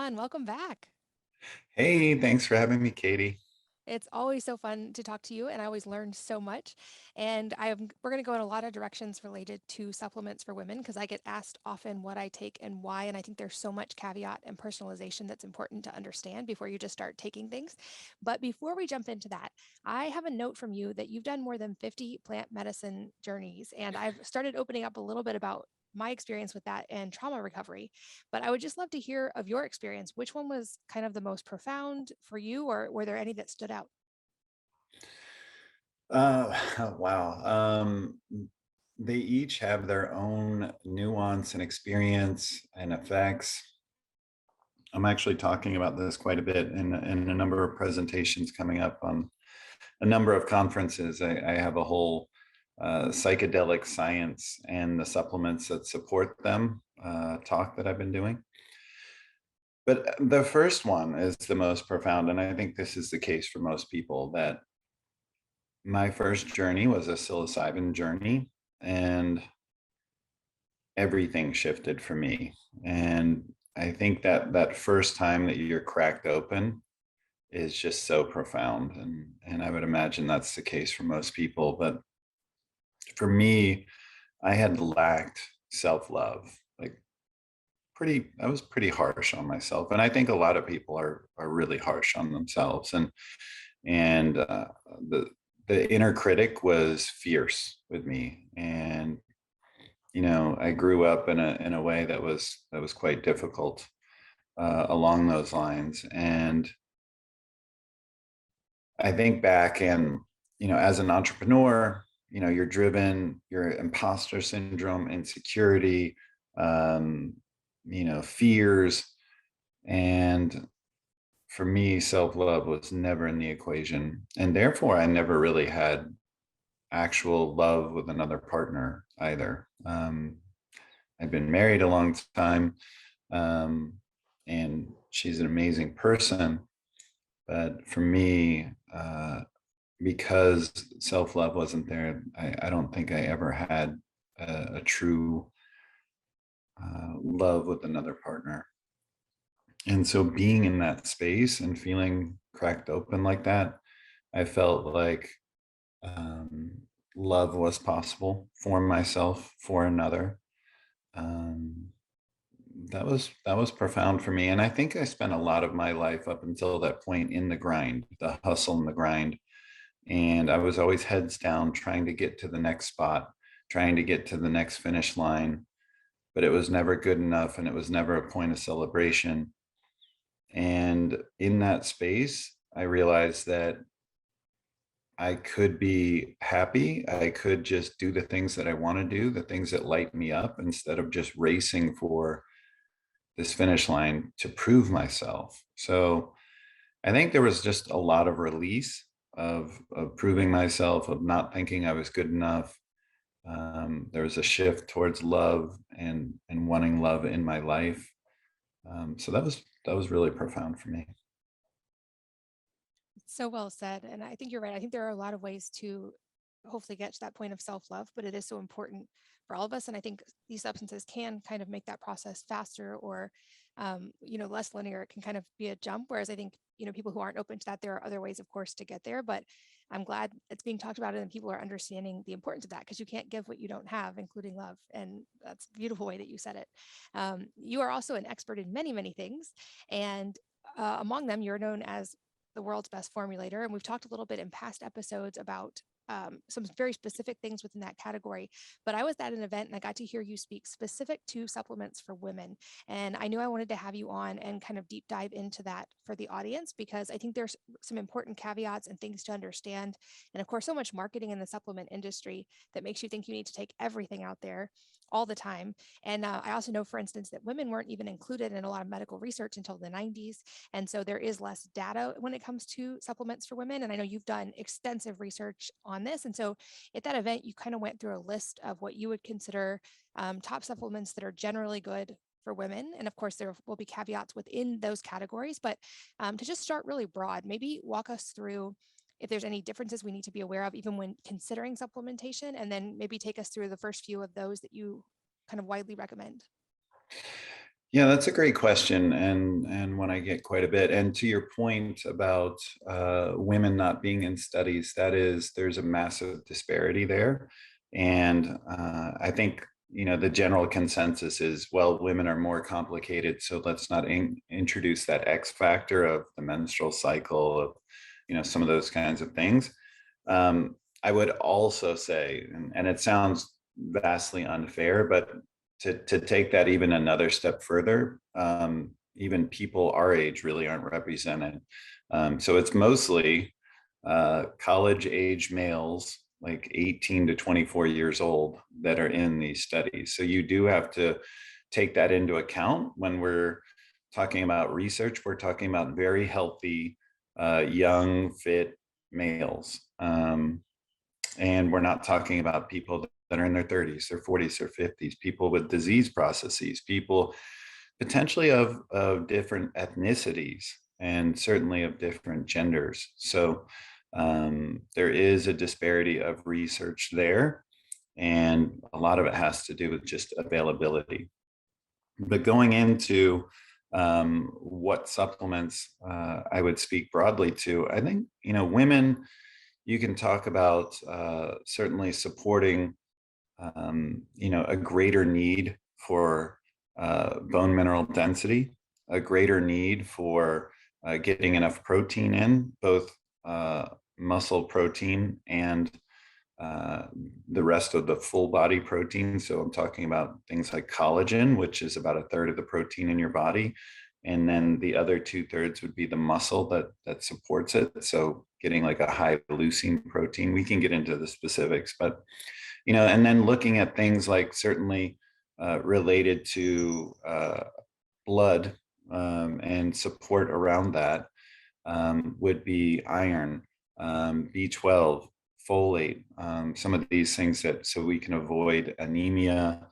Shawn. Welcome back. Hey, thanks for having me, Katie. It's always so fun to talk to you, and I always learn so much. And we're going to go in a lot of directions related to supplements for women because I get asked often what I take and why. And I think there's so much caveat and personalization that's important to understand before you just start taking things. But before we jump into that, I have a note from you that you've done more than 50 plant medicine journeys. And I've started opening up a little bit about my experience with that and trauma recovery. But I would just love to hear of your experience. Which one was kind of the most profound for you, or were there any that stood out? Wow. They each have their own nuance and experience and effects. I'm actually talking about this quite a bit in a number of presentations coming up on a number of conferences. I have a whole psychedelic science and the supplements that support them talk that I've been doing. But the first one is the most profound. And I think this is the case for most people that my first journey was a psilocybin journey, and everything shifted for me. And I think that that first time that you're cracked open is just so profound. And I would imagine that's the case for most people. But for me, I had lacked self-love. Like I was pretty harsh on myself. And I think a lot of people are really harsh on themselves. And the the inner critic was fierce with me. And I grew up in a way that was quite difficult along those lines. And I think back, and as an entrepreneur, you're driven, your imposter syndrome, insecurity, um, fears. And for me, self-love was never in the equation, and therefore I never really had actual love with another partner either. I've been married a long time, um, and she's an amazing person. But for me, because self love wasn't there, I don't think I ever had a true love with another partner. And so being in that space and feeling cracked open like that, I felt like um, love was possible for myself, for another. Um, that was profound for me, and I think I spent a lot of my life up until that point in the grind, the hustle and the grind, and I was always heads down trying to get to the next spot, trying to get to the next finish line, but it was never good enough, and it was never a point of celebration. And in that space I realized that I could be happy. I could just do the things that I want to do, the things that light me up, instead of just racing for this finish line to prove myself. So I think there was just a lot of release of proving myself, of not thinking I was good enough. There was a shift towards love and wanting love in my life. So that was really profound for me. So well said. And I think you're right. I think there are a lot of ways to hopefully get to that point of self love, but it is so important for all of us. And I think these substances can kind of make that process faster or, less linear. It can kind of be a jump. Whereas I think, people who aren't open to that, there are other ways, of course, to get there. But I'm glad it's being talked about and people are understanding the importance of that because you can't give what you don't have, including love. And that's a beautiful way that you said it. You are also an expert in many, many things. And among them, you're known as the world's best formulator. And we've talked a little bit in past episodes about some very specific things within that category. But I was at an event and I got to hear you speak specific to supplements for women. And I knew I wanted to have you on and kind of deep dive into that for the audience because I think there's some important caveats and things to understand. And of course, so much marketing in the supplement industry that makes you think you need to take everything out there all the time. And I also know, for instance, that women weren't even included in a lot of medical research until the 90s. And so there is less data when it comes to supplements for women. And I know you've done extensive research on this. And so at that event, you kind of went through a list of what you would consider top supplements that are generally good for women. And of course, there will be caveats within those categories. But to just start really broad, maybe walk us through if there's any differences we need to be aware of, even when considering supplementation, and then maybe take us through the first few of those that you kind of widely recommend. Yeah, that's a great question, and one I get quite a bit. And to your point about women not being in studies, there's a massive disparity there, and I think the general consensus is, well, women are more complicated, so let's not introduce that X factor of the menstrual cycle, of some of those kinds of things. I would also say, and it sounds vastly unfair, but to take that even another step further, even people our age really aren't represented. So it's mostly college age males, like 18 to 24 years old, that are in these studies. So you do have to take that into account when we're talking about research. We're talking about very healthy, young, fit males. And we're not talking about people that are in their 30s, their 40s, or 50s, people with disease processes, people potentially of different ethnicities, and certainly of different genders. So there is a disparity of research there, and a lot of it has to do with just availability. But going into what supplements I would speak broadly to, I think, women, you can talk about certainly supporting, a greater need for bone mineral density, a greater need for getting enough protein in, both muscle protein and uh, the rest of the full body protein. So I'm talking about things like collagen, which is about a third of the protein in your body. And then the other 2/3 would be the muscle that supports it. So getting like a high leucine protein. We can get into the specifics, but and then looking at things like certainly related to blood, and support around that, would be iron, B12, folate, some of these things that so we can avoid anemia,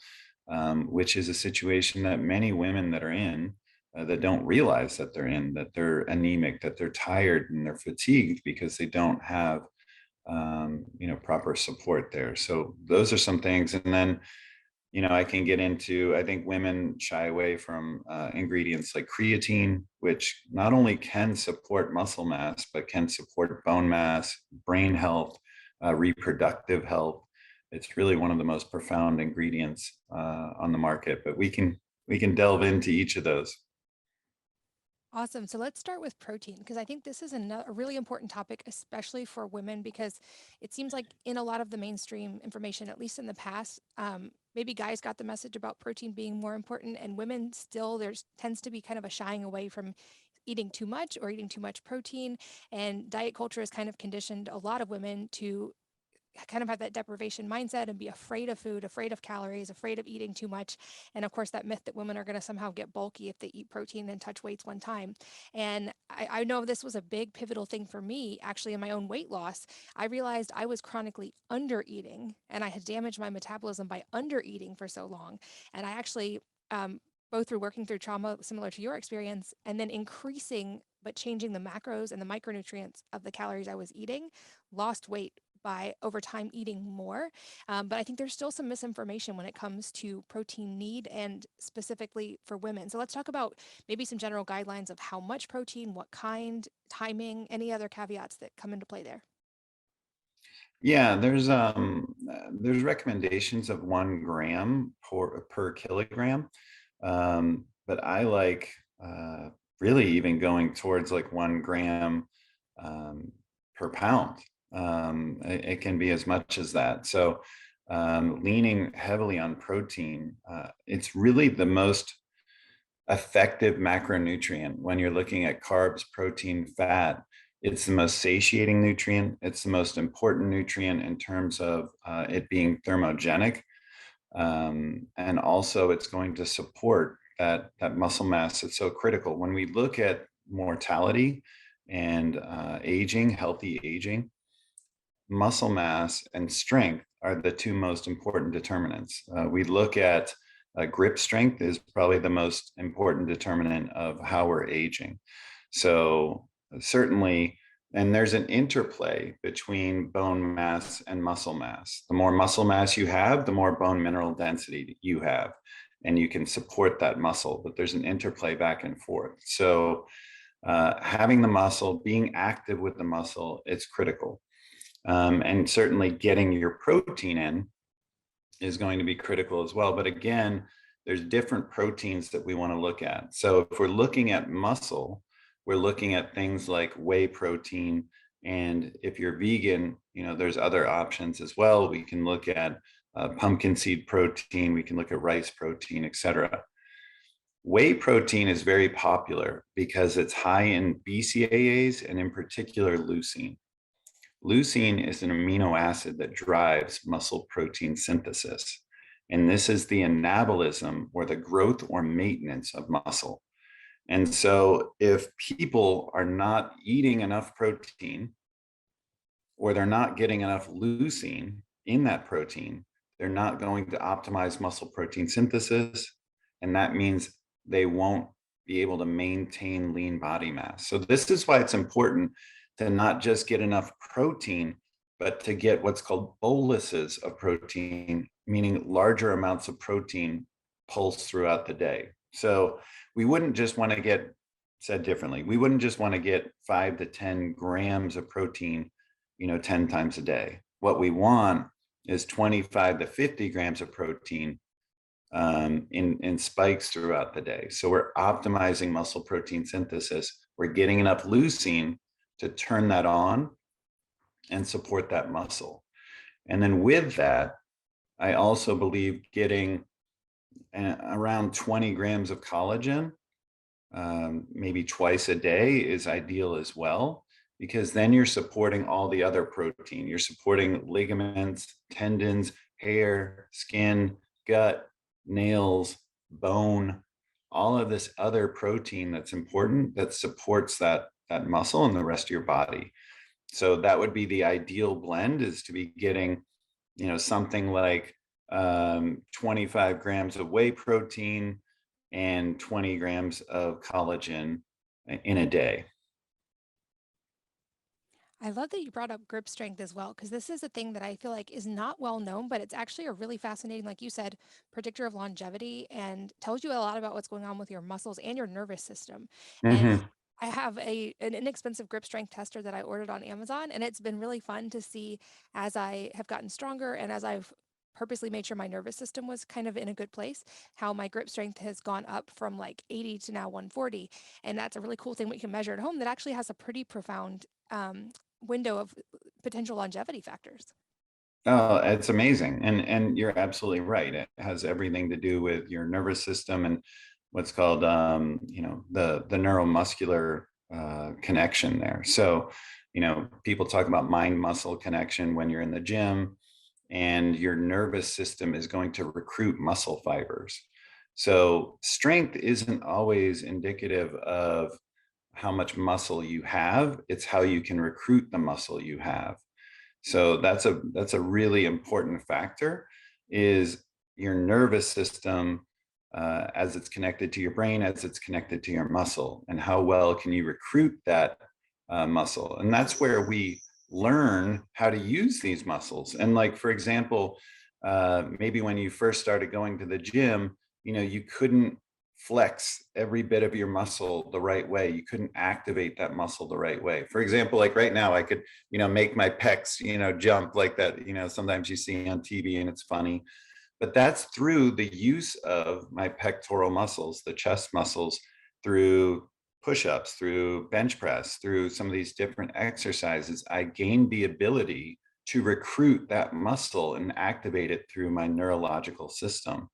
which is a situation that many women that are in that don't realize that they're in, that they're anemic, that they're tired and they're fatigued because they don't have proper support there. So those are some things. And then I can get into, I think women shy away from ingredients like creatine, which not only can support muscle mass, but can support bone mass, brain health, reproductive health. It's really one of the most profound ingredients on the market, but we can delve into each of those. Awesome. So let's start with protein because I think this is a really important topic, especially for women, because it seems like in a lot of the mainstream information, at least in the past, maybe guys got the message about protein being more important, and women still there's tends to be kind of a shying away from eating too much or eating too much protein. And diet culture has kind of conditioned a lot of women to kind of have that deprivation mindset and be afraid of food, afraid of calories, afraid of eating too much. And of course, that myth that women are going to somehow get bulky if they eat protein and touch weights one time. And I know this was a big pivotal thing for me actually in my own weight loss. I realized I was chronically under eating and I had damaged my metabolism by under eating for so long. And I actually, both through working through trauma, similar to your experience, and then increasing but changing the macros and the micronutrients of the calories I was eating, lost weight by over time eating more. But I think there's still some misinformation when it comes to protein need and specifically for women. So let's talk about maybe some general guidelines of how much protein, what kind, timing, any other caveats that come into play there. Yeah, there's recommendations of 1 gram per kilogram, but I like really even going towards like 1 gram um, per pound. It can be as much as that. So leaning heavily on protein, it's really the most effective macronutrient when you're looking at carbs, protein, fat. It's the most satiating nutrient. It's the most important nutrient in terms of it being thermogenic. And also, it's going to support that muscle mass that's so critical. When we look at mortality and aging, healthy aging, muscle mass and strength are the two most important determinants. We look at grip strength is probably the most important determinant of how we're aging. So certainly, and there's an interplay between bone mass and muscle mass. The more muscle mass you have, the more bone mineral density you have. and you can support that muscle, but there's an interplay back and forth. So having the muscle, being active with the muscle, it's critical. And certainly getting your protein in is going to be critical as well. But again, there's different proteins that we want to look at. So if we're looking at muscle, we're looking at things like whey protein. And if you're vegan, there's other options as well. We can look at pumpkin seed protein, we can look at rice protein, etc. Whey protein is very popular because it's high in BCAAs and in particular leucine. Leucine is an amino acid that drives muscle protein synthesis. And this is the anabolism or the growth or maintenance of muscle. And so if people are not eating enough protein or they're not getting enough leucine in that protein, they're not going to optimize muscle protein synthesis. And that means they won't be able to maintain lean body mass. So this is why it's important to not just get enough protein, but to get what's called boluses of protein, meaning larger amounts of protein pulsed throughout the day. So we wouldn't just want to get, said differently, we wouldn't just want to get 5 to 10 grams of protein 10 times a day. What we want is 25 to 50 grams of protein in spikes throughout the day. So we're optimizing muscle protein synthesis. We're getting enough leucine to turn that on and support that muscle. And then with that, I also believe getting around 20 grams of collagen, maybe twice a day, is ideal as well, because then you're supporting all the other protein. You're supporting ligaments, tendons, hair, skin, gut, nails, bone, all of this other protein that's important that supports that muscle and the rest of your body. So that would be the ideal blend, is to be getting, something like 25 grams of whey protein and 20 grams of collagen in a day. I love that you brought up grip strength as well, because this is a thing that I feel like is not well known, but it's actually a really fascinating, like you said, predictor of longevity and tells you a lot about what's going on with your muscles and your nervous system. And Mm-hmm. I have an inexpensive grip strength tester that I ordered on Amazon, and it's been really fun to see as I have gotten stronger and as I've purposely made sure my nervous system was kind of in a good place, how my grip strength has gone up from like 80 to now 140. And that's a really cool thing we can measure at home that actually has a pretty profound window of potential longevity factors. Oh, it's amazing. And you're absolutely right. It has everything to do with your nervous system and what's called the neuromuscular connection there. So, people talk about mind muscle connection when you're in the gym, and your nervous system is going to recruit muscle fibers. So strength isn't always indicative of how much muscle you have, it's how you can recruit the muscle you have. So that's a really important factor, is your nervous system, as it's connected to your brain, as it's connected to your muscle, and how well can you recruit that muscle. And that's where we learn how to use these muscles. And like, for example, maybe when you first started going to the gym, you couldn't flex every bit of your muscle the right way. You couldn't activate that muscle the right way. For example, like right now, I could, make my pecs, jump like that, sometimes you see on TV and it's funny, but that's through the use of my pectoral muscles, the chest muscles, through push-ups, through bench press, through some of these different exercises. I gained the ability to recruit that muscle and activate it through my neurological system.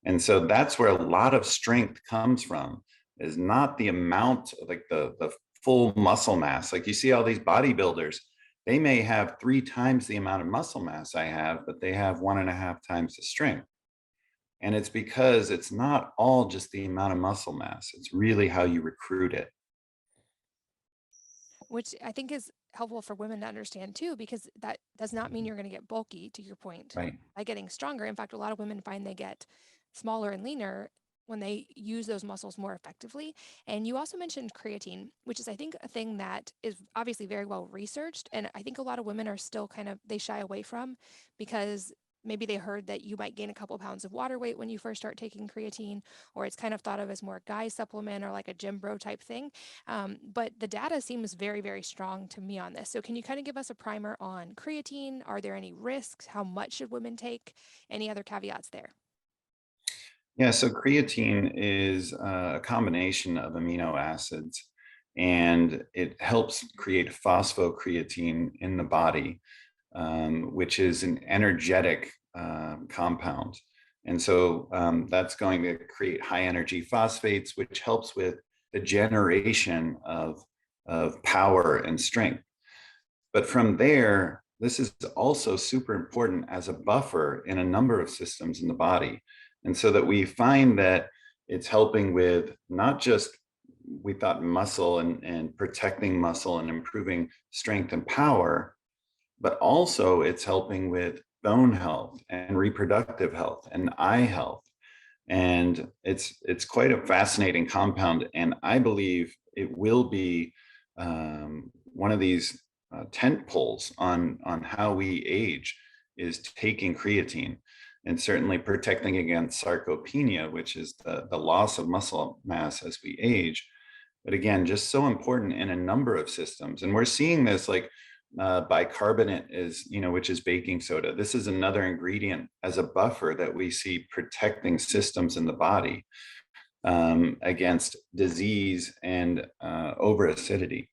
And so that's where a lot of strength comes from, is not the amount, like the full muscle mass. Like you see all these bodybuilders, they may have 3 times the amount of muscle mass I have, but they have 1.5 times the strength. And it's because it's not all just the amount of muscle mass, it's really how you recruit it. Which I think is helpful for women to understand too, because that does not mean you're going to get bulky, to your point, Right. by getting stronger. In fact, a lot of women find they get smaller and leaner when they use those muscles more effectively. And you also mentioned creatine, which is, I think, a thing that is obviously very well researched. And I think a lot of women are still kind of, they shy away from, because maybe they heard that you might gain a couple pounds of water weight when you first start taking creatine, or it's kind of thought of as more a guy supplement or like a gym bro type thing. But the data seems very, very strong to me on this. So can you kind of give us a primer on creatine? Are there any risks? How much should women take? Any other caveats there? Yeah, so creatine is a combination of amino acids, and it helps create phosphocreatine in the body, which is an energetic compound. And so that's going to create high energy phosphates, which helps with the generation of power and strength. But from there, this is also super important as a buffer in a number of systems in the body. And so that we find that it's helping with not just, we thought, muscle and protecting muscle and improving strength and power, but also it's helping with bone health and reproductive health and eye health. And it's quite a fascinating compound. And I believe it will be one of these tent poles on how we age is taking creatine, and certainly protecting against sarcopenia, which is the loss of muscle mass as we age. But again, just so important in a number of systems. And we're seeing this, like bicarbonate is, which is baking soda. This is another ingredient as a buffer that we see protecting systems in the body against disease and over acidity.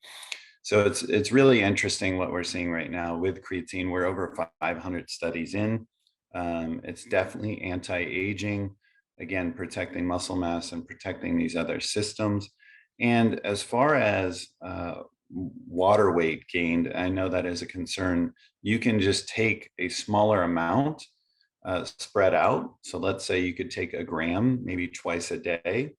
So it's really interesting what we're seeing right now with creatine. We're over 500 studies in. It's definitely anti-aging, again, protecting muscle mass and protecting these other systems. And as far as water weight gained, I know that is a concern. You can just take a smaller amount spread out. So let's say you could take a gram, maybe twice a day,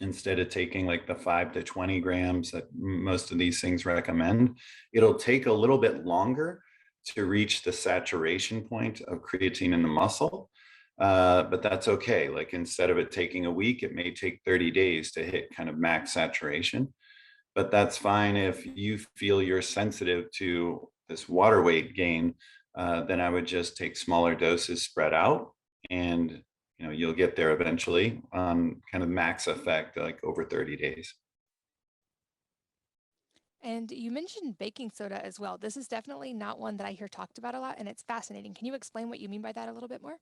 instead of taking like the 5 to 20 grams that most of these things recommend. It'll take a little bit longer to reach the saturation point of creatine in the muscle. But that's okay. Like instead of it taking a week, it may take 30 days to hit kind of max saturation. But that's fine if you feel you're sensitive to this water weight gain. Then I would just take smaller doses spread out, and you'll get there eventually on kind of max effect, like over 30 days. And you mentioned baking soda as well. This is definitely not one that I hear talked about a lot, and it's fascinating. Can you explain what you mean by that a little bit more?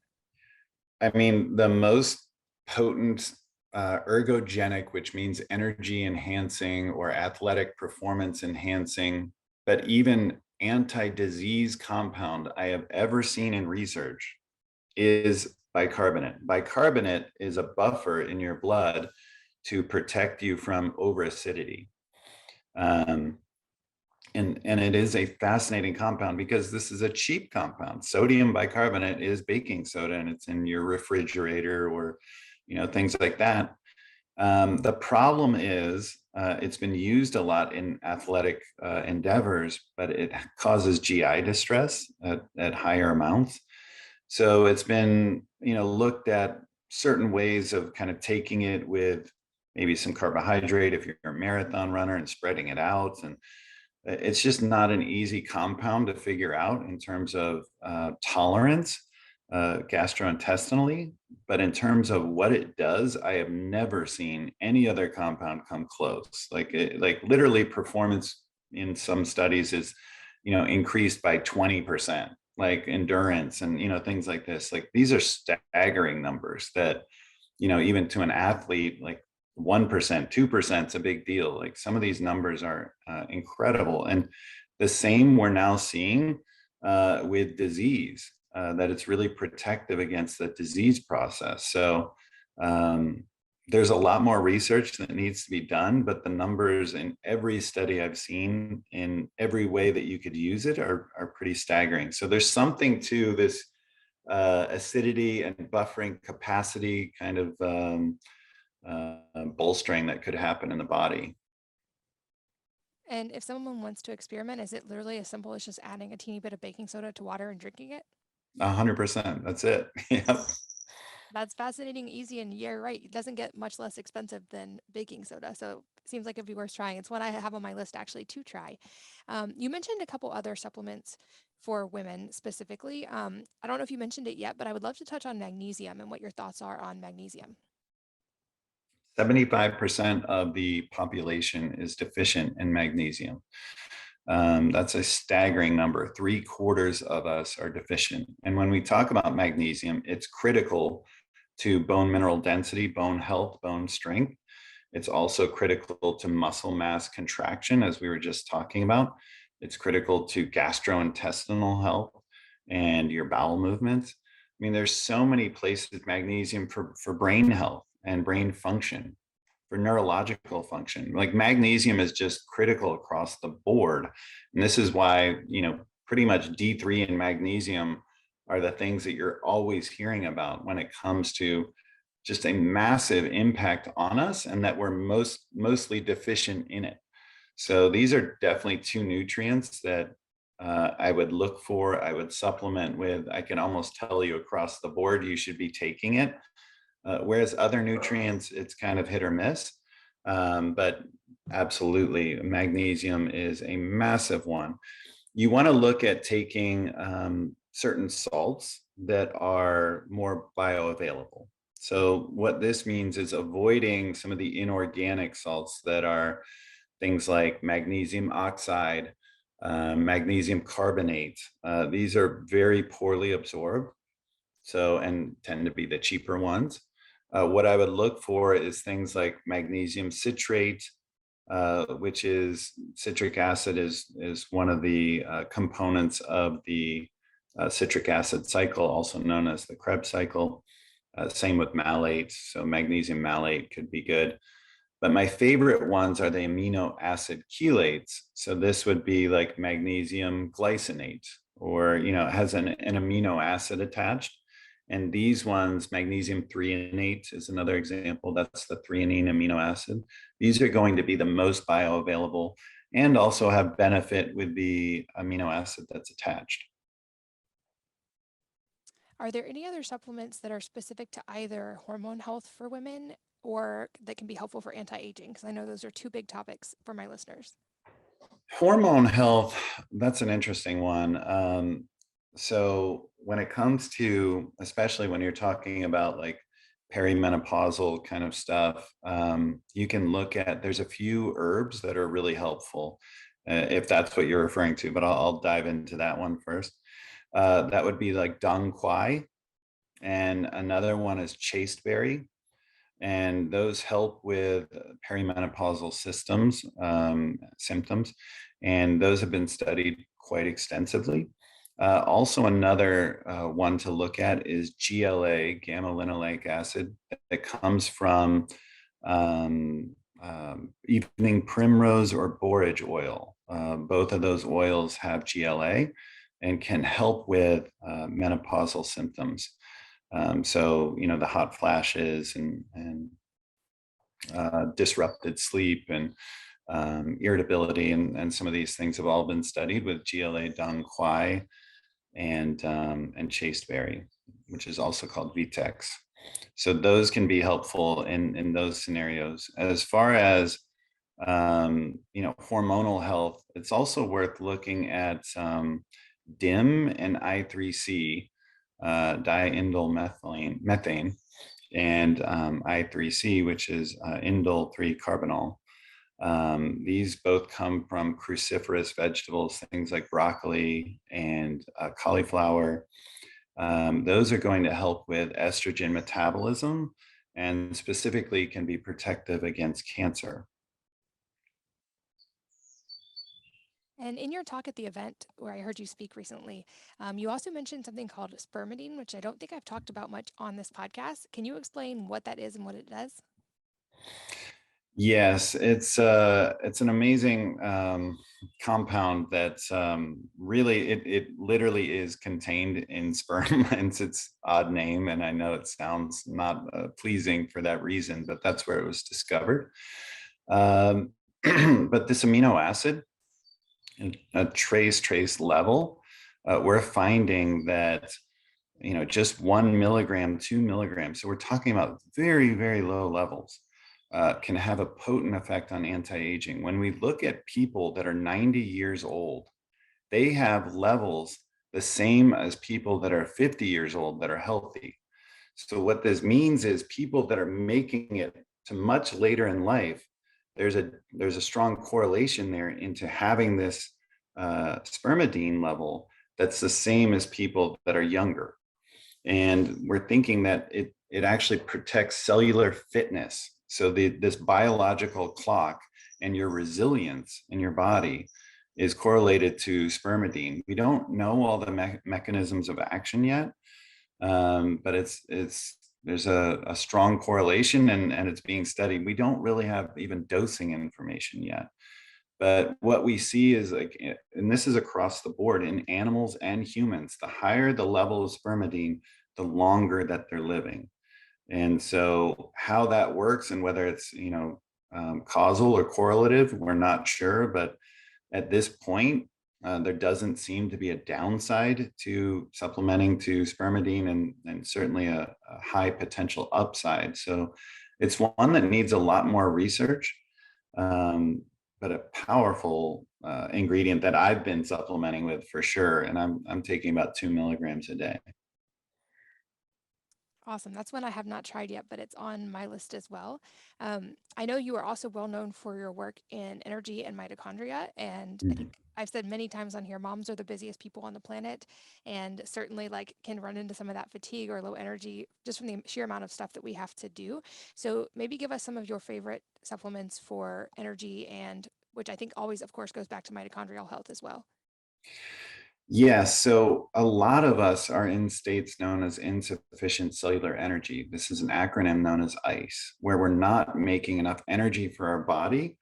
I mean, the most potent ergogenic, which means energy enhancing or athletic performance enhancing, but even anti-disease compound I have ever seen in research is bicarbonate. Bicarbonate is a buffer in your blood to protect you from over acidity. Um, and it is a fascinating compound because this is a cheap compound. Sodium bicarbonate is baking soda, and it's in your refrigerator or things like that. The problem is it's been used a lot in athletic endeavors, but it causes GI distress at higher amounts. So it's been looked at certain ways of kind of taking it with maybe some carbohydrate if you're a marathon runner and spreading it out. And it's just not an easy compound to figure out in terms of tolerance gastrointestinally. But in terms of what it does, I have never seen any other compound come close. Like literally performance in some studies is, increased by 20%, like endurance and, things like this. Like these are staggering numbers that, even to an athlete, like 1%, 2% is a big deal. Like some of these numbers are incredible. And the same we're now seeing with disease, that it's really protective against the disease process. So there's a lot more research that needs to be done, but the numbers in every study I've seen in every way that you could use it are pretty staggering. So there's something to this acidity and buffering capacity kind of bolstering that could happen in the body. And if someone wants to experiment, is it literally as simple as just adding a teeny bit of baking soda to water and drinking it? 100%. That's it. Yep. That's fascinating, easy, and you're right. It doesn't get much less expensive than baking soda. So it seems like it'd be worth trying. It's one I have on my list actually to try. You mentioned a couple other supplements for women specifically. I don't know if you mentioned it yet, but I would love to touch on magnesium and what your thoughts are on magnesium. 75% of the population is deficient in magnesium. That's a staggering number. 3/4 of us are deficient. And when we talk about magnesium, it's critical to bone mineral density, bone health, bone strength. It's also critical to muscle mass contraction, as we were just talking about. It's critical to gastrointestinal health and your bowel movements. I mean, there's so many places magnesium for brain health and brain function, for neurological function. Like magnesium is just critical across the board. And this is why, pretty much D3 and magnesium are the things that you're always hearing about when it comes to just a massive impact on us, and that we're mostly deficient in it. So these are definitely two nutrients that I would look for, I would supplement with. I can almost tell you across the board you should be taking it. Whereas other nutrients, it's kind of hit or miss. But absolutely, magnesium is a massive one. You want to look at taking certain salts that are more bioavailable. So, what this means is avoiding some of the inorganic salts that are things like magnesium oxide, magnesium carbonate. These are very poorly absorbed, so and tend to be the cheaper ones. What I would look for is things like magnesium citrate, which is citric acid is one of the components of the citric acid cycle, also known as the Krebs cycle. Same with malate, so magnesium malate could be good. But my favorite ones are the amino acid chelates. So this would be like magnesium glycinate, or it has an amino acid attached. And these ones, magnesium threonate is another example. That's the threonine amino acid. These are going to be the most bioavailable and also have benefit with the amino acid that's attached. Are there any other supplements that are specific to either hormone health for women or that can be helpful for anti-aging? Because I know those are two big topics for my listeners. Hormone health, that's an interesting one. So when it comes to, especially when you're talking about like perimenopausal kind of stuff, you can look at, there's a few herbs that are really helpful, if that's what you're referring to, but I'll dive into that one first. That would be like dung quai, and another one is chasteberry, and those help with perimenopausal symptoms, and those have been studied quite extensively. Also, another one to look at is GLA, gamma linolenic acid, that comes from evening primrose or borage oil. Both of those oils have GLA and can help with menopausal symptoms. So, the hot flashes and disrupted sleep and irritability, and some of these things have all been studied with GLA dung quai and chasteberry, which is also called Vitex. So those can be helpful in those scenarios. As far as hormonal health, it's also worth looking at DIM and I3C, diindolyl methane, and I3C, which is indole 3-carbinol. These both come from cruciferous vegetables, things like broccoli and cauliflower. Those are going to help with estrogen metabolism and specifically can be protective against cancer. And in your talk at the event where I heard you speak recently, you also mentioned something called spermidine, which I don't think I've talked about much on this podcast. Can you explain what that is and what it does? Yes, it's an amazing compound that really it literally is contained in sperm. Hence its odd name, and I know it sounds not pleasing for that reason, but that's where it was discovered. Um, but this amino acid, a trace level, we're finding that just 1 milligram, 2 milligrams. So we're talking about very, very low levels, can have a potent effect on anti-aging. When we look at people that are 90 years old, they have levels the same as people that are 50 years old that are healthy. So what this means is people that are making it to much later in life, there's a strong correlation there into having this spermidine level that's the same as people that are younger. And we're thinking that it actually protects cellular fitness. So this biological clock and your resilience in your body is correlated to spermidine. We don't know all the mechanisms of action yet, but there's a strong correlation, and it's being studied. We don't really have even dosing information yet. But what we see is and this is across the board in animals and humans, the higher the level of spermidine, the longer that they're living. And so how that works and whether it's, causal or correlative, we're not sure. But at this point, there doesn't seem to be a downside to supplementing to spermidine, and certainly a high potential upside. So it's one that needs a lot more research, but a powerful ingredient that I've been supplementing with for sure. And I'm taking about 2 milligrams a day. Awesome. That's one I have not tried yet, but it's on my list as well. I know you are also well known for your work in energy and mitochondria. And I Mhm. think I've said many times on here, moms are the busiest people on the planet, and certainly like can run into some of that fatigue or low energy just from the sheer amount of stuff that we have to do. So maybe give us some of your favorite supplements for energy, and which I think always, of course, goes back to mitochondrial health as well. Yeah, so a lot of us are in states known as insufficient cellular energy. This is an acronym known as ICE, where we're not making enough energy for our body,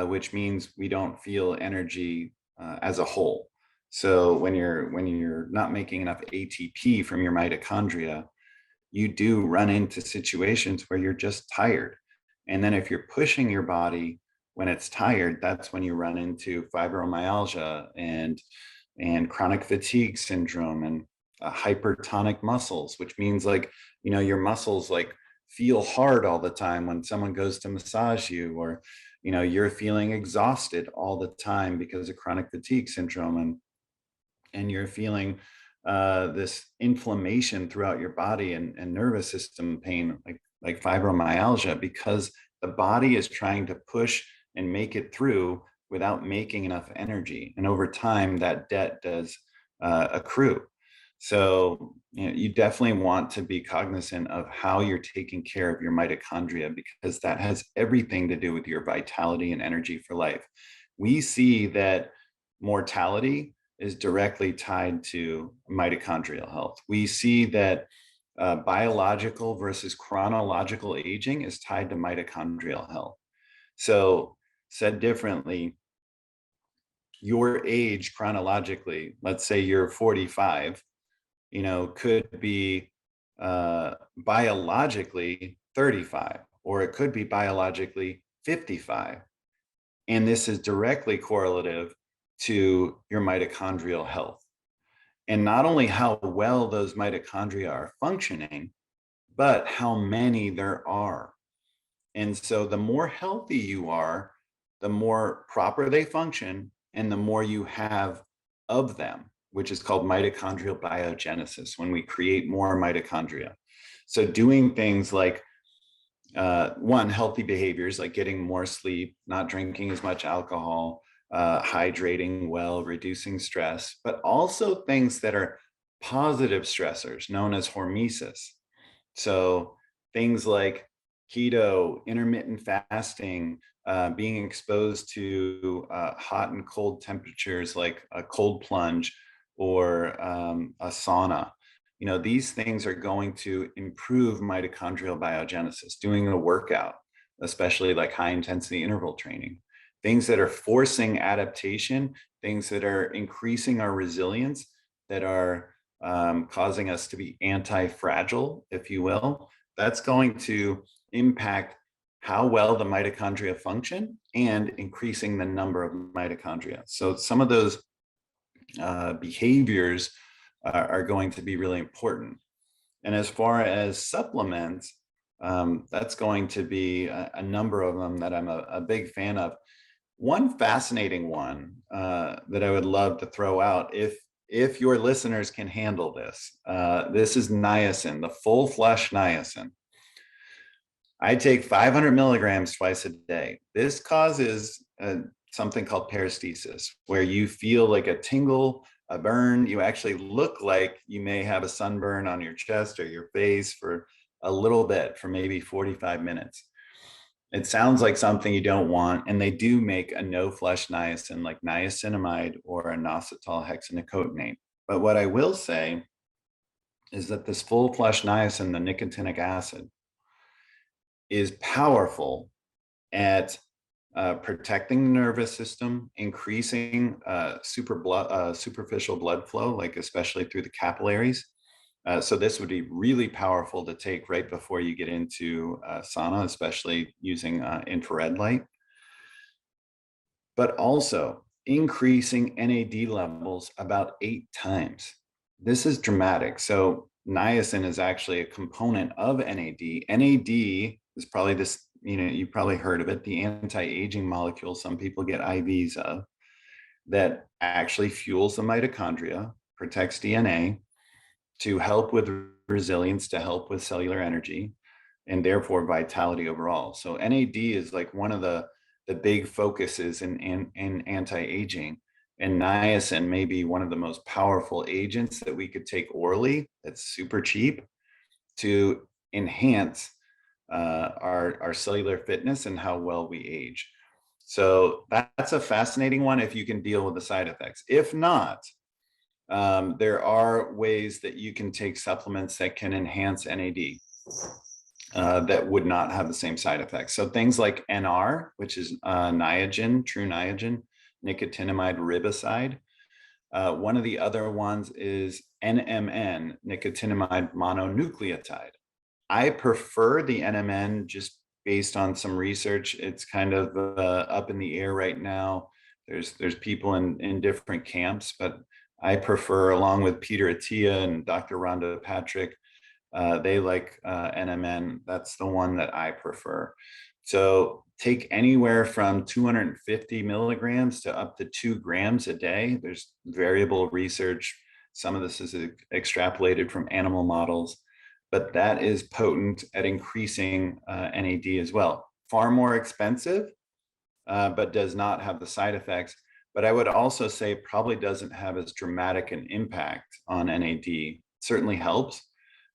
which means we don't feel energy as a whole. So when you're not making enough ATP from your mitochondria, you do run into situations where you're just tired. And then if you're pushing your body when it's tired, that's when you run into fibromyalgia and chronic fatigue syndrome and hypertonic muscles, which means your muscles feel hard all the time when someone goes to massage you, or you're feeling exhausted all the time because of chronic fatigue syndrome, and you're feeling this inflammation throughout your body and nervous system pain, like fibromyalgia, because the body is trying to push and make it through without making enough energy. And over time, that debt does accrue. So you definitely want to be cognizant of how you're taking care of your mitochondria, because that has everything to do with your vitality and energy for life. We see that mortality is directly tied to mitochondrial health. We see that biological versus chronological aging is tied to mitochondrial health. So, said differently, your age chronologically, let's say you're 45, could be biologically 35, or it could be biologically 55. And this is directly correlative to your mitochondrial health. And not only how well those mitochondria are functioning, but how many there are. And so the more healthy you are, the more proper they function, and the more you have of them, which is called mitochondrial biogenesis, when we create more mitochondria. So doing things like one, healthy behaviors like getting more sleep, not drinking as much alcohol, hydrating well, reducing stress, but also things that are positive stressors known as hormesis. So things like keto, intermittent fasting, being exposed to hot and cold temperatures like a cold plunge or a sauna. These things are going to improve mitochondrial biogenesis. Doing a workout, especially like high intensity interval training, things that are forcing adaptation, things that are increasing our resilience, that are causing us to be anti-fragile, if you will, that's going to impact how well the mitochondria function and increasing the number of mitochondria. So some of those behaviors are going to be really important. And as far as supplements, that's going to be a number of them that I'm a big fan of. One fascinating one that I would love to throw out, if your listeners can handle this, this is niacin, the full flush niacin. I take 500 milligrams twice a day. This causes something called paresthesis, where you feel like a tingle, a burn. You actually look like you may have a sunburn on your chest or your face for a little bit, for maybe 45 minutes. It sounds like something you don't want, and they do make a no-flush niacin like niacinamide or a inositol hexanicotinate. But what I will say is that this full flush niacin, the nicotinic acid, is powerful at protecting the nervous system, increasing superficial blood flow, like especially through the capillaries. So this would be really powerful to take right before you get into sauna, especially using infrared light. But also increasing NAD levels about 8 times. This is dramatic. So niacin is actually a component of NAD. NAD is probably this, you've probably heard of it, the anti-aging molecule some people get IVs of, that actually fuels the mitochondria, protects DNA, to help with resilience, to help with cellular energy, and therefore vitality overall. So NAD is like one of the big focuses in anti-aging. And niacin may be one of the most powerful agents that we could take orally that's super cheap to enhance our cellular fitness and how well we age. So that's a fascinating one if you can deal with the side effects. If not, there are ways that you can take supplements that can enhance NAD that would not have the same side effects. So things like NR, which is Niagen, true Niagen, nicotinamide riboside. One of the other ones is NMN, nicotinamide mononucleotide. I prefer the NMN just based on some research. It's kind of up in the air right now. There's people in different camps, but I prefer, along with Peter Attia and Dr. Rhonda Patrick, they like NMN. That's the one that I prefer. So take anywhere from 250 milligrams to up to 2 grams a day. There's variable research. Some of this is extrapolated from animal models, but that is potent at increasing NAD as well. Far more expensive, but does not have the side effects. But I would also say probably doesn't have as dramatic an impact on NAD. Certainly helps,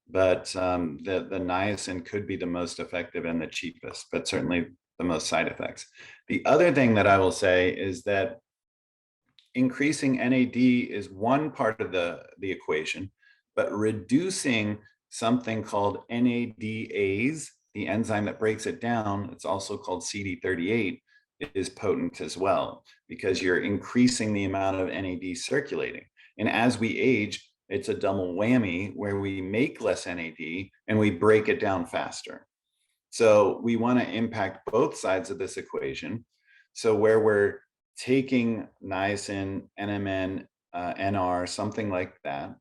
but the niacin could be the most effective and the cheapest, but certainly the most side effects. The other thing that I will say is that increasing NAD is one part of the equation, but reducing something called NADase, the enzyme that breaks it down, it's also called CD38, is potent as well, because you're increasing the amount of NAD circulating. And as we age, it's a double whammy where we make less NAD and we break it down faster. So we want to impact both sides of this equation. So where we're taking niacin, NMN, NR, something like that,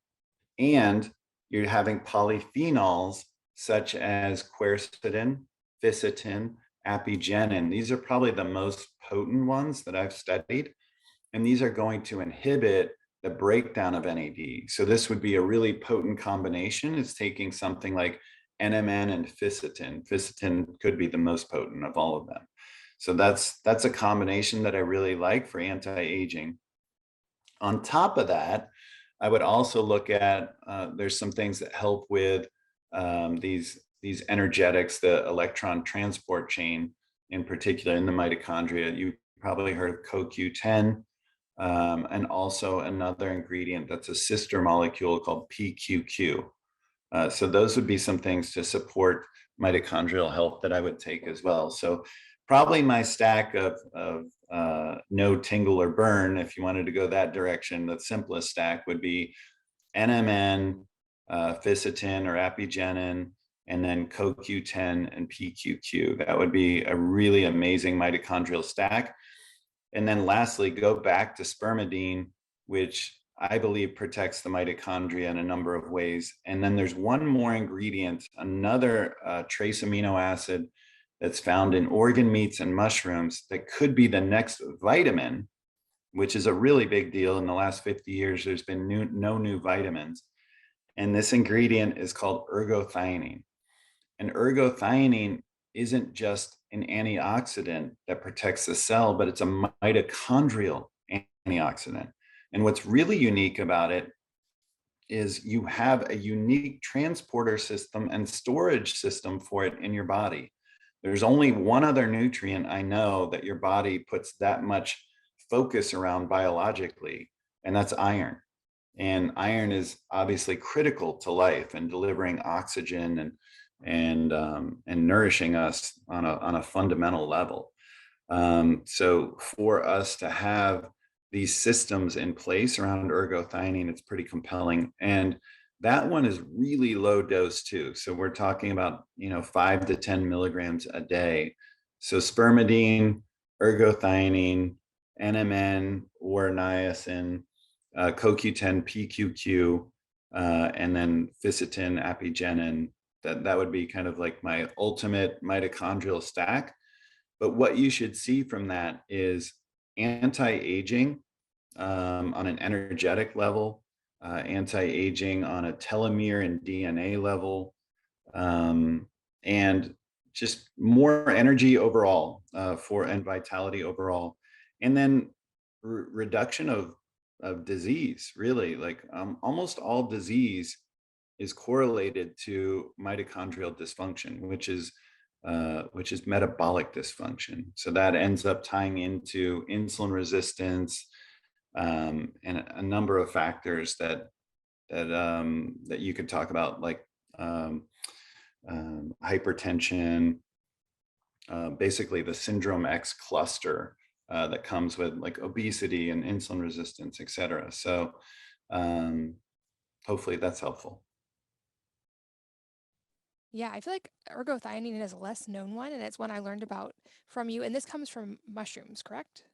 and you're having polyphenols such as quercetin, ficitin, apigenin. These are probably the most potent ones that I've studied, and these are going to inhibit the breakdown of NAD. So this would be a really potent combination. It's taking something like NMN and ficitin. Ficitin could be the most potent of all of them. So that's a combination that I really like for anti-aging. On top of that, I would also look at, there's some things that help with these energetics, the electron transport chain, in particular in the mitochondria. You probably heard of CoQ10, and also another ingredient that's a sister molecule called PQQ. So those would be some things to support mitochondrial health that I would take as well. So probably my stack of no tingle or burn, if you wanted to go that direction, the simplest stack would be NMN, ficitin or apigenin, and then CoQ10 and PQQ. That would be a really amazing mitochondrial stack. And then lastly, go back to Spermidine, which I believe protects the mitochondria in a number of ways. And then there's one more ingredient, another trace amino acid that's found in organ meats and mushrooms that could be the next vitamin, which is a really big deal. In the last 50 years, there's been no new vitamins. And this ingredient is called ergothioneine. And ergothioneine isn't just an antioxidant that protects the cell, but it's a mitochondrial antioxidant. And what's really unique about it is you have a unique transporter system and storage system for it in your body. There's only one other nutrient I know that your body puts that much focus around biologically, and that's iron. And iron is obviously critical to life and delivering oxygen and nourishing us on a fundamental level. So for us to have these systems in place around ergothioneine, it's pretty compelling. And that one is really low dose too. So we're talking about, 5 to 10 milligrams a day. So spermidine, ergothioneine, NMN or niacin, CoQ10, PQQ, and then ficitin, apigenin. That would be kind of like my ultimate mitochondrial stack. But what you should see from that is anti-aging on an energetic level, anti-aging on a telomere and DNA level, um, and just more energy overall and vitality overall. And then reduction of disease, really. Like almost all disease is correlated to mitochondrial dysfunction, which is metabolic dysfunction. So that ends up tying into insulin resistance and a number of factors that you could talk about, like um, hypertension, basically the syndrome X cluster that comes with like obesity and insulin resistance, et cetera. So um, hopefully that's helpful. Yeah, I feel like ergothioneine is a less known one, and it's one I learned about from you. And this comes from mushrooms, correct?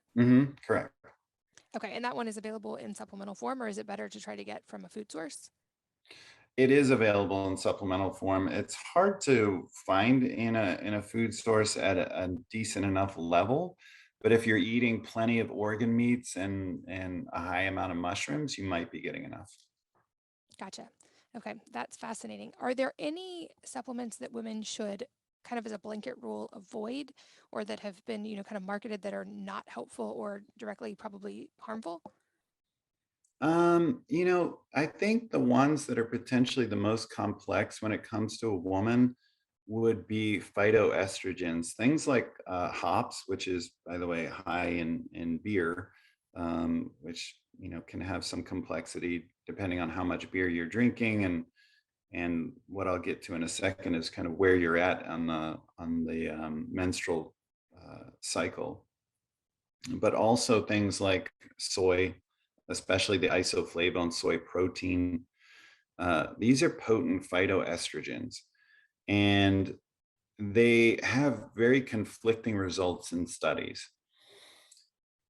Correct. Okay, and that one is available in supplemental form, or is it better to try to get from a food source? It is available in supplemental form. It's hard to find in a food source at a decent enough level, but if you're eating plenty of organ meats and a high amount of mushrooms, you might be getting enough. Gotcha. Okay, that's fascinating. Are there any supplements that women should kind of as a blanket rule avoid or that have been, kind of marketed that are not helpful or directly probably harmful? I think the ones that are potentially the most complex when it comes to a woman would be phytoestrogens, things like hops, which is, by the way, high in beer, which can have some complexity depending on how much beer you're drinking, and what I'll get to in a second is kind of where you're at on the menstrual cycle, but also things like soy, especially the isoflavone soy protein. These are potent phytoestrogens, and they have very conflicting results in studies.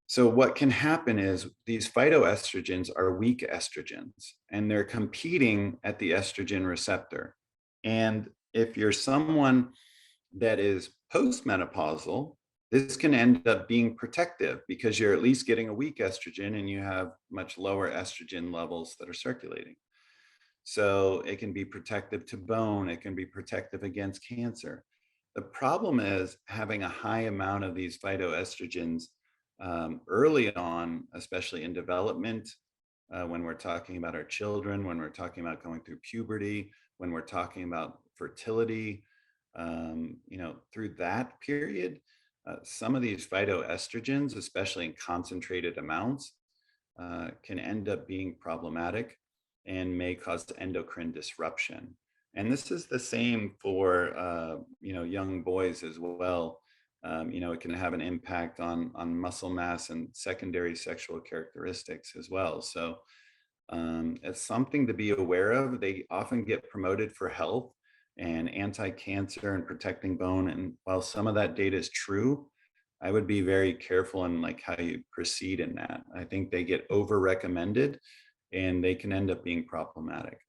So, what can happen is these phytoestrogens are weak estrogens, and they're competing at the estrogen receptor. And if you're someone that is postmenopausal, this can end up being protective because you're at least getting a weak estrogen and you have much lower estrogen levels that are circulating. So it can be protective to bone, it can be protective against cancer. The problem is having a high amount of these phytoestrogens early on, especially in development, when we're talking about our children, when we're talking about going through puberty, when we're talking about fertility, through that period, some of these phytoestrogens, especially in concentrated amounts, can end up being problematic and may cause endocrine disruption. And this is the same for young boys as well. It can have an impact on muscle mass and secondary sexual characteristics as well. So it's something to be aware of. They often get promoted for health and anti-cancer and protecting bone. And while some of that data is true, I would be very careful in like how you proceed in that. I think they get over recommended and they can end up being problematic.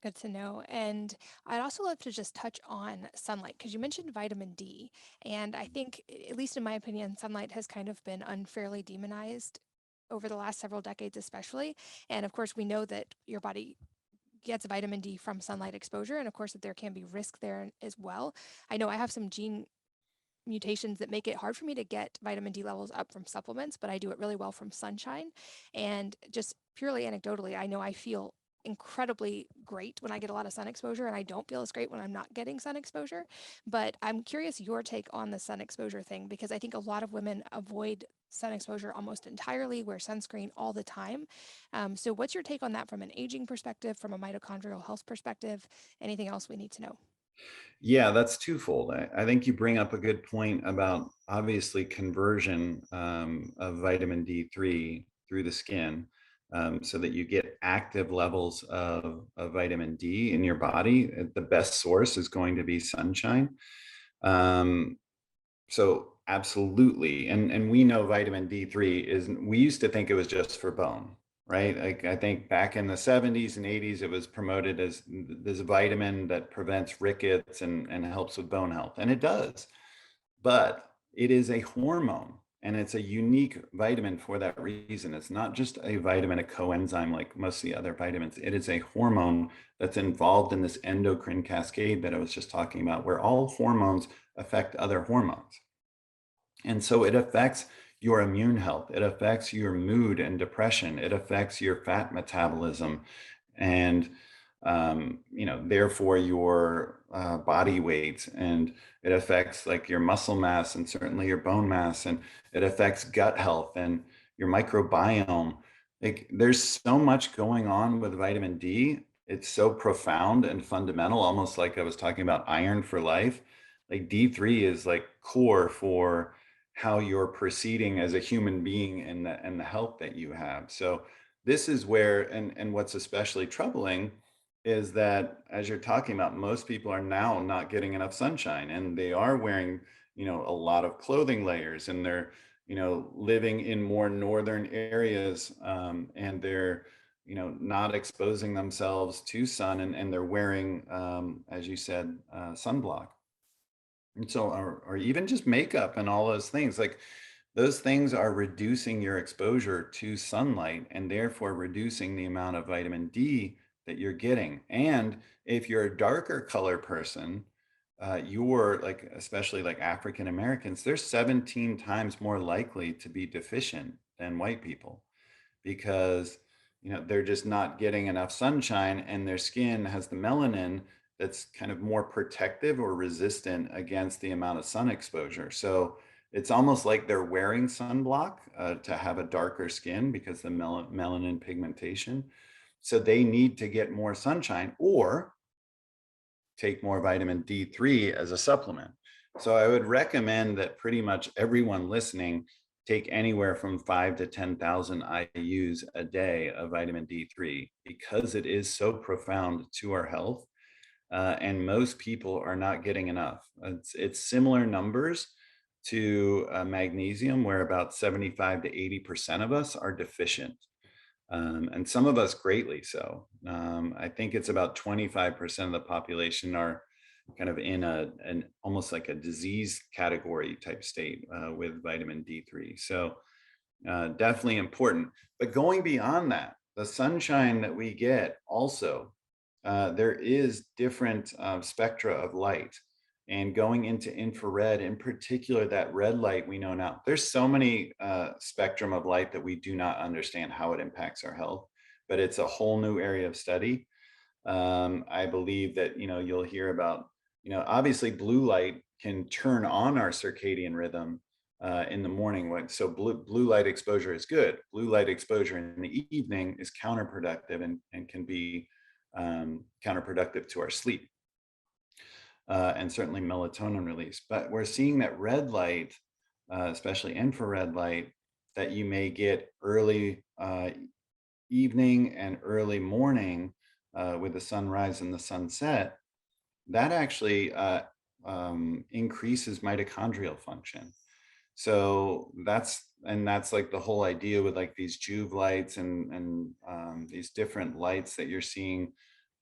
Good to know. And I'd also love to just touch on sunlight because you mentioned vitamin D. And I think, at least in my opinion, sunlight has kind of been unfairly demonized over the last several decades, especially. And of course, we know that your body gets vitamin D from sunlight exposure. And of course, that there can be risk there as well. I know I have some gene mutations that make it hard for me to get vitamin D levels up from supplements, but I do it really well from sunshine. And just purely anecdotally, I know I feel incredibly great when I get a lot of sun exposure, and I don't feel as great when I'm not getting sun exposure. But I'm curious your take on the sun exposure thing because I think a lot of women avoid sun exposure almost entirely, wear sunscreen all the time. So, what's your take on that from an aging perspective, from a mitochondrial health perspective? Anything else we need to know? Yeah, that's twofold. I think you bring up a good point about obviously conversion of vitamin D3 through the skin, so that you get active levels of vitamin D in your body. The best source is going to be sunshine. Um, so absolutely. And we know vitamin D3 is, we used to think it was just for bone, right? Like I think back in the 70s and 80s, it was promoted as this vitamin that prevents rickets and helps with bone health. And it does, but it is a hormone and it's a unique vitamin for that reason. It's not just a vitamin, a coenzyme like most of the other vitamins. It is a hormone that's involved in this endocrine cascade that I was just talking about, where all hormones affect other hormones. And so it affects your immune health. It affects your mood and depression. It affects your fat metabolism and, therefore your body weight. And it affects like your muscle mass and certainly your bone mass. And it affects gut health and your microbiome. Like there's so much going on with vitamin D. It's so profound and fundamental, almost like I was talking about iron for life. Like D3 is like core for how you're proceeding as a human being and the health that you have. So this is where, and what's especially troubling is that as you're talking about, most people are now not getting enough sunshine and they are wearing, a lot of clothing layers and they're, living in more northern areas, and they're, not exposing themselves to sun and they're wearing, as you said, sunblock. And so, or even just makeup and all those things, like those things are reducing your exposure to sunlight and therefore reducing the amount of vitamin D that you're getting. And if you're a darker color person, you're like, especially like African Americans, they're 17 times more likely to be deficient than white people because they're just not getting enough sunshine and their skin has the melanin that's kind of more protective or resistant against the amount of sun exposure. So it's almost like they're wearing sunblock to have a darker skin because the melanin pigmentation. So they need to get more sunshine or take more vitamin D3 as a supplement. So I would recommend that pretty much everyone listening take anywhere from 5 to 10,000 IUs a day of vitamin D3 because it is so profound to our health. And most people are not getting enough. It's similar numbers to magnesium, where about 75 to 80% of us are deficient, and some of us greatly so. I think it's about 25% of the population are kind of in an almost like a disease category type state with vitamin D3. So definitely important. But going beyond that, the sunshine that we get also, there is different spectra of light. And going into infrared, in particular, that red light we know now, there's so many spectrum of light that we do not understand how it impacts our health, but it's a whole new area of study. I believe that, you'll hear about, obviously blue light can turn on our circadian rhythm in the morning. So blue light exposure is good. Blue light exposure in the evening is counterproductive and can be counterproductive to our sleep, and certainly melatonin release. But we're seeing that red light, especially infrared light, that you may get early evening and early morning with the sunrise and the sunset, that actually increases mitochondrial function. So that's like the whole idea with like these Juve lights and these different lights that you're seeing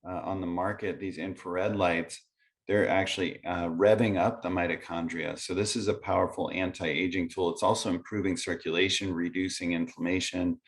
on the market, these infrared lights. They're actually revving up the mitochondria. So this is a powerful anti-aging tool. It's also improving circulation, reducing inflammation,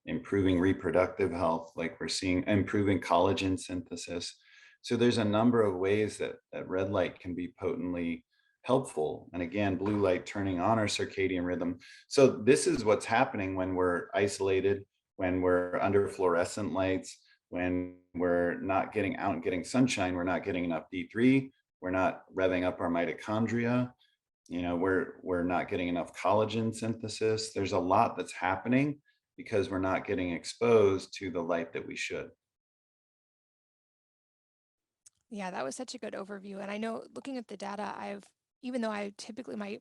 improving reproductive health, like we're seeing, improving collagen synthesis. So there's a number of ways that red light can be potently helpful. And again, blue light turning on our circadian rhythm. So this is what's happening when we're isolated, when we're under fluorescent lights, when we're not getting out and getting sunshine, we're not getting enough D3, we're not revving up our mitochondria, we're not getting enough collagen synthesis. There's a lot that's happening because we're not getting exposed to the light that we should. Yeah, that was such a good overview. And I know looking at the data, even though I typically, my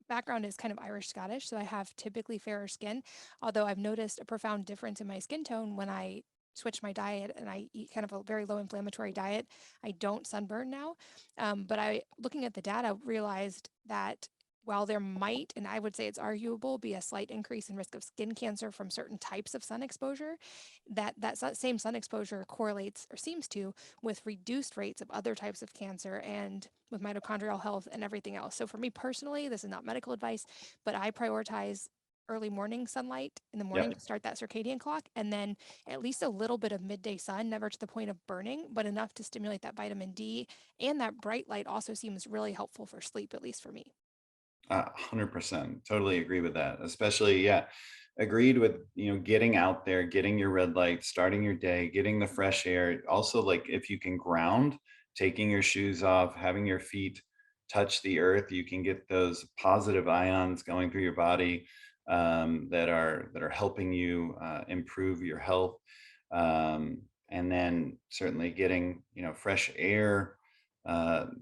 background is kind of Irish Scottish, so I have typically fairer skin, although I've noticed a profound difference in my skin tone when I switch my diet and I eat kind of a very low inflammatory diet. I don't sunburn now. But looking at the data, realized that while there might, and I would say it's arguable, be a slight increase in risk of skin cancer from certain types of sun exposure, that same sun exposure correlates or seems to with reduced rates of other types of cancer and with mitochondrial health and everything else. So for me personally, this is not medical advice, but I prioritize early morning sunlight in the morning Yep. to start that circadian clock, and then at least a little bit of midday sun, never to the point of burning, but enough to stimulate that vitamin D. And that bright light also seems really helpful for sleep, at least for me. 100%. Totally agree with that. Especially, yeah, agreed with, getting out there, getting your red light, starting your day, getting the fresh air. Also, like if you can ground, taking your shoes off, having your feet touch the earth, you can get those positive ions going through your body that are helping you improve your health. And then certainly getting, fresh air,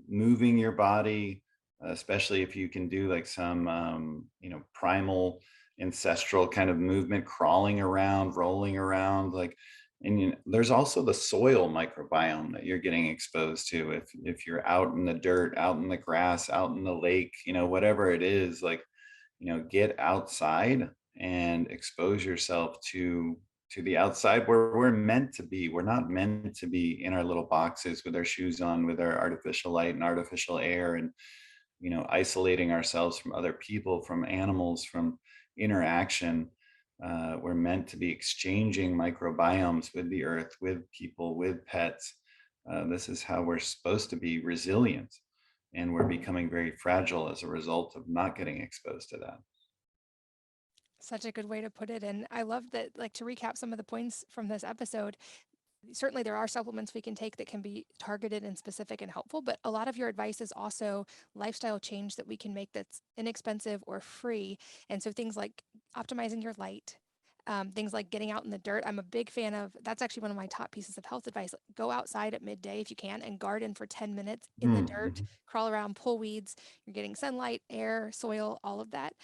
moving your body, especially if you can do like some primal ancestral kind of movement, crawling around, rolling around, like. And there's also the soil microbiome that you're getting exposed to if you're out in the dirt, out in the grass, out in the lake, whatever it is, like, get outside and expose yourself to the outside where we're meant to be. We're not meant to be in our little boxes with our shoes on, with our artificial light and artificial air, and isolating ourselves from other people, from animals, from interaction. We're meant to be exchanging microbiomes with the earth, with people, with pets. This is how we're supposed to be resilient. And we're becoming very fragile as a result of not getting exposed to that. Such a good way to put it. And I love that, like, to recap some of the points from this episode, certainly there are supplements we can take that can be targeted and specific and helpful, but a lot of your advice is also lifestyle change that we can make that's inexpensive or free. And so things like optimizing your light, things like getting out in the dirt. I'm a big fan of that's actually one of my top pieces of health advice. Go outside at midday if you can and garden for 10 minutes in the dirt, Mhm. crawl around, pull weeds. You're getting sunlight, air, soil, all of that.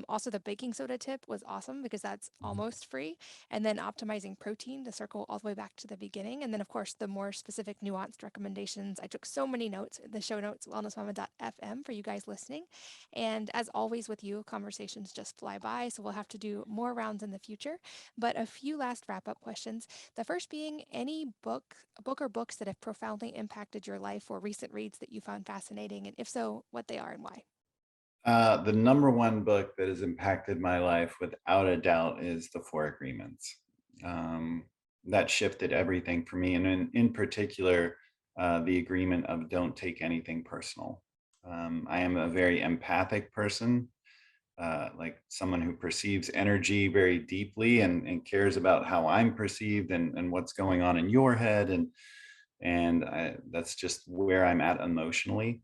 Also, the baking soda tip was awesome because that's Mhm. almost free. And then optimizing protein to circle all the way back to the beginning. And then, of course, the more specific, nuanced recommendations. I took so many notes in the show notes, wellnessmama.fm, for you guys listening. And as always with you, conversations just fly by. So we'll have to do more rounds in the future. But a few last wrap up questions. The first being any book or books that have profoundly impacted your life or recent reads that you found fascinating. And if so, what they are and why. The number one book that has impacted my life without a doubt is The Four Agreements. Um, that shifted everything for me. And in particular, the agreement of don't take anything personal. I am a very empathic person, like someone who perceives energy very deeply and cares about how I'm perceived and what's going on in your head. That's just where I'm at emotionally,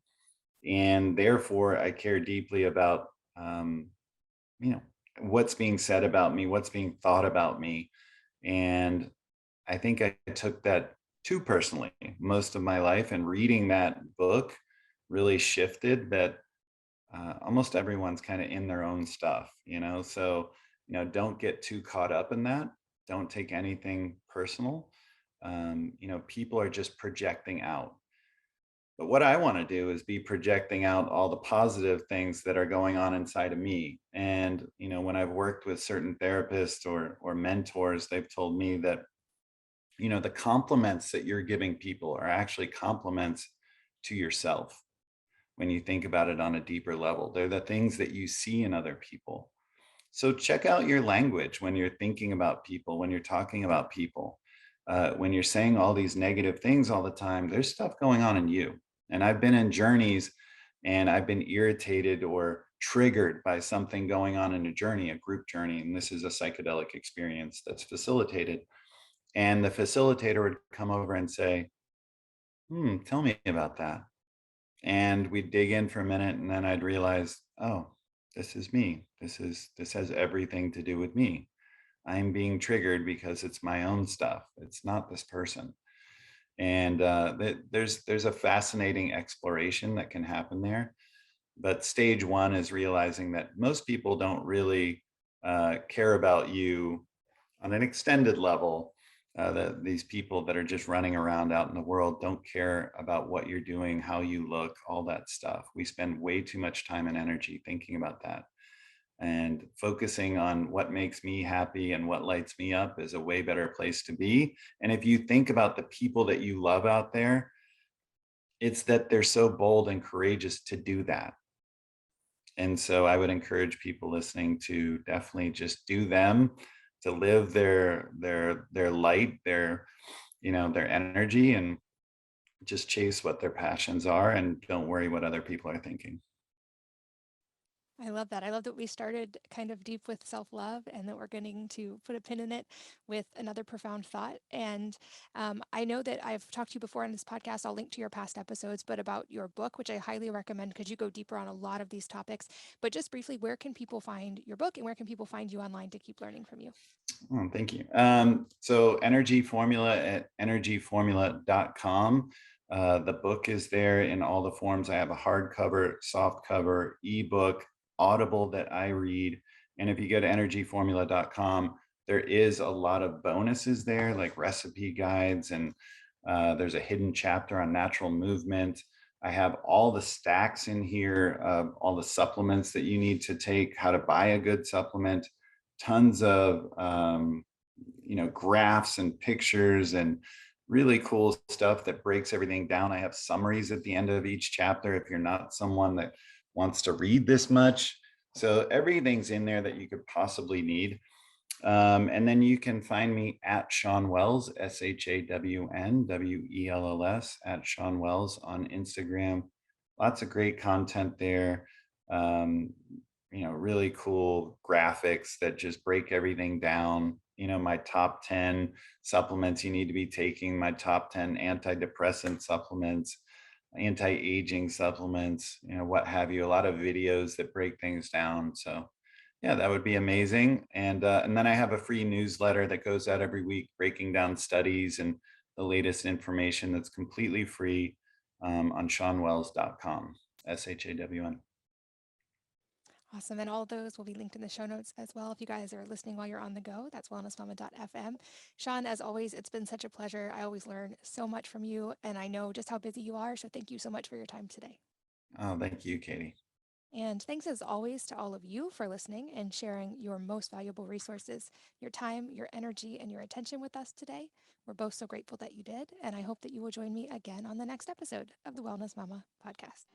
and therefore I care deeply about um, you know what's being said about me, what's being thought about me. And I think I took that too personally most of my life, and reading that book really shifted that. Almost everyone's kind of in their own stuff, so don't get too caught up in that. Don't take anything personal. People are just projecting out. But what I want to do is be projecting out all the positive things that are going on inside of me. And, when I've worked with certain therapists or mentors, they've told me that, the compliments that you're giving people are actually compliments to yourself when you think about it on a deeper level. They're the things that you see in other people. So check out your language when you're thinking about people, when you're talking about people. When you're saying all these negative things all the time, there's stuff going on in you. And I've been in journeys and I've been irritated or triggered by something going on in a journey, a group journey. And this is a psychedelic experience that's facilitated. And the facilitator would come over and say, tell me about that. And we'd dig in for a minute and then I'd realize, oh, this is me. This has everything to do with me. I'm being triggered because it's my own stuff. It's not this person. And there's a fascinating exploration that can happen there. But stage one is realizing that most people don't really care about you on an extended level. That these people that are just running around out in the world don't care about what you're doing, how you look, all that stuff. We spend way too much time and energy thinking about that, and focusing on what makes me happy and what lights me up is a way better place to be. And if you think about the people that you love out there, it's that they're so bold and courageous to do that. And so I would encourage people listening to definitely just do them, to live their light, their energy, and just chase what their passions are and don't worry what other people are thinking. I love that. I love that we started kind of deep with self love and that we're getting to put a pin in it with another profound thought. And I know that I've talked to you before on this podcast. I'll link to your past episodes, but about your book, which I highly recommend because you go deeper on a lot of these topics. But just briefly, where can people find your book and where can people find you online to keep learning from you? Oh, thank you. So Energy Formula at energyformula.com. The book is there in all the forms. I have a hardcover, soft cover, ebook, Audible that I read. And if you go to energyformula.com, there is a lot of bonuses there, like recipe guides, and there's a hidden chapter on natural movement. I have all the stacks in here, all the supplements that you need to take, how to buy a good supplement, tons of graphs and pictures and really cool stuff that breaks everything down. I have summaries at the end of each chapter if you're not someone that wants to read this much. So everything's in there that you could possibly need. And then you can find me at Shawn Wells, ShawnWells, at Shawn Wells on Instagram. Lots of great content there. Um, really cool graphics that just break everything down. My top 10 supplements you need to be taking, my top 10 antidepressant supplements, anti-aging supplements, what have you. A lot of videos that break things down. So yeah, that would be amazing. And then I have a free newsletter that goes out every week, breaking down studies and the latest information that's completely free on ShawnWells.com. ShaWN. Awesome. And all of those will be linked in the show notes as well. If you guys are listening while you're on the go, that's wellnessmama.fm. Shawn, as always, it's been such a pleasure. I always learn so much from you, and I know just how busy you are. So thank you so much for your time today. Oh, thank you, Katie. And thanks as always to all of you for listening and sharing your most valuable resources, your time, your energy, and your attention with us today. We're both so grateful that you did. And I hope that you will join me again on the next episode of the Wellness Mama podcast.